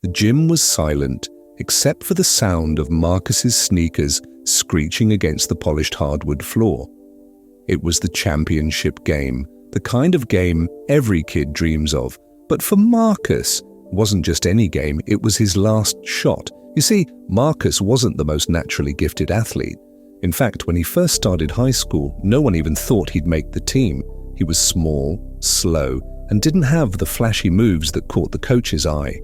The gym was silent, except for the sound of Marcus's sneakers screeching against the polished hardwood floor. It was the championship game, the kind of game every kid dreams of. But for Marcus, it wasn't just any game, it was his last shot. You see, Marcus wasn't the most naturally gifted athlete. In fact, when he first started high school, no one even thought he'd make the team. He was small, slow, and didn't have the flashy moves that caught the coach's eye.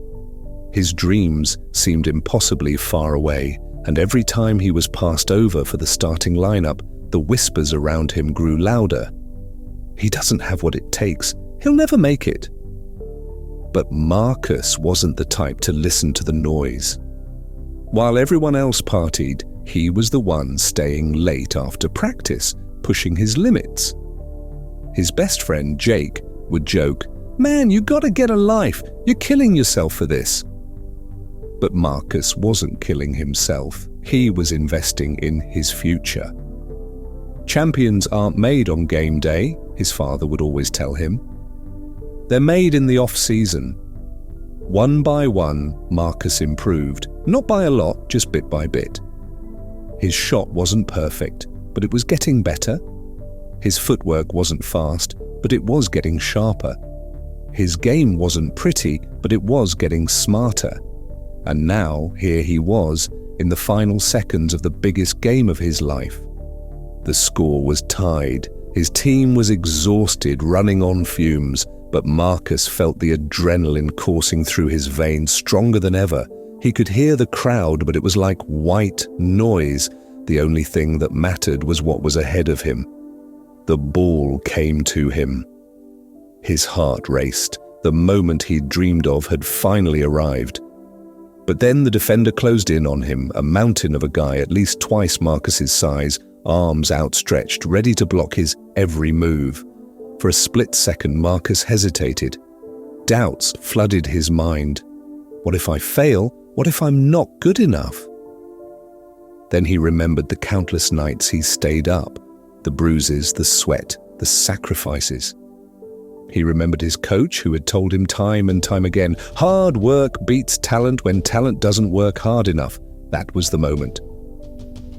His dreams seemed impossibly far away, and every time he was passed over for the starting lineup, the whispers around him grew louder. He doesn't have what it takes. He'll never make it. But Marcus wasn't the type to listen to the noise. While everyone else partied, he was the one staying late after practice, pushing his limits. His best friend, Jake, would joke, "Man, you gotta get a life. You're killing yourself for this." But Marcus wasn't killing himself. He was investing in his future. Champions aren't made on game day, his father would always tell him. They're made in the off-season. One by one, Marcus improved, not by a lot, just bit by bit. His shot wasn't perfect, but it was getting better. His footwork wasn't fast, but it was getting sharper. His game wasn't pretty, but it was getting smarter. And now, here he was, in the final seconds of the biggest game of his life. The score was tied. His team was exhausted, running on fumes, but Marcus felt the adrenaline coursing through his veins stronger than ever. He could hear the crowd, but it was like white noise. The only thing that mattered was what was ahead of him. The ball came to him. His heart raced. The moment he'd dreamed of had finally arrived. But then the defender closed in on him, a mountain of a guy at least twice Marcus's size, arms outstretched, ready to block his every move. For a split second, Marcus hesitated. Doubts flooded his mind. What if I fail? What if I'm not good enough? Then he remembered the countless nights he stayed up, the bruises, the sweat, the sacrifices. He remembered his coach who had told him time and time again, hard work beats talent when talent doesn't work hard enough. That was the moment.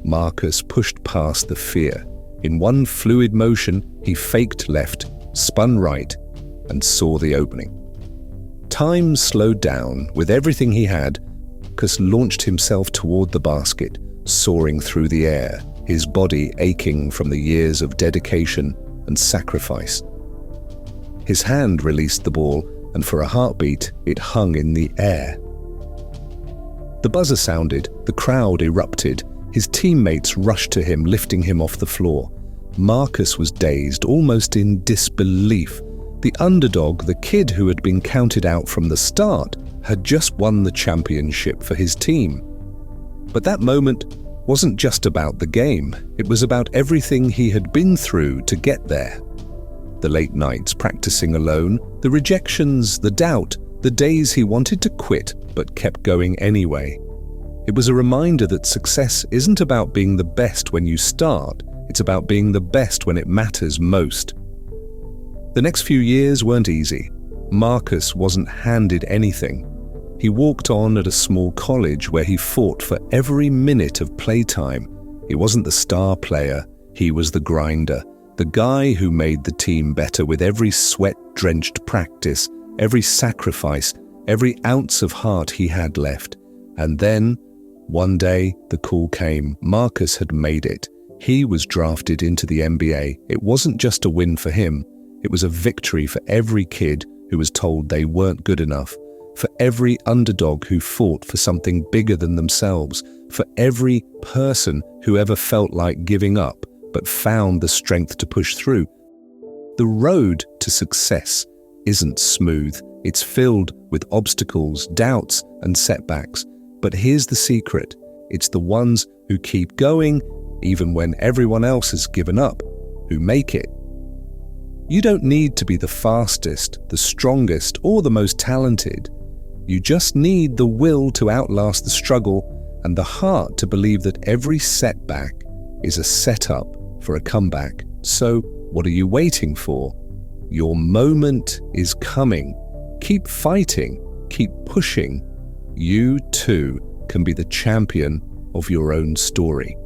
Marcus pushed past the fear. In one fluid motion, he faked left, spun right, and saw the opening. Time slowed down. With everything he had, Marcus launched himself toward the basket, soaring through the air, his body aching from the years of dedication and sacrifice. His hand released the ball, and for a heartbeat, it hung in the air. The buzzer sounded, the crowd erupted. His teammates rushed to him, lifting him off the floor. Marcus was dazed, almost in disbelief. The underdog, the kid who had been counted out from the start, had just won the championship for his team. But that moment wasn't just about the game. It was about everything he had been through to get there. The late nights practicing alone, the rejections, the doubt, the days he wanted to quit but kept going anyway. It was a reminder that success isn't about being the best when you start, it's about being the best when it matters most. The next few years weren't easy. Marcus wasn't handed anything. He walked on at a small college where he fought for every minute of playtime. He wasn't the star player, he was the grinder. The guy who made the team better with every sweat-drenched practice, every sacrifice, every ounce of heart he had left. And then, one day, the call came. Marcus had made it. He was drafted into the NBA. It wasn't just a win for him. It was a victory for every kid who was told they weren't good enough, for every underdog who fought for something bigger than themselves, for every person who ever felt like giving up but found the strength to push through. The road to success isn't smooth. It's filled with obstacles, doubts, and setbacks. But here's the secret. It's the ones who keep going, even when everyone else has given up, who make it. You don't need to be the fastest, the strongest, or the most talented. You just need the will to outlast the struggle and the heart to believe that every setback is a setup for a comeback. So, what are you waiting for? Your moment is coming. Keep fighting, keep pushing. you too can be the champion of your own story.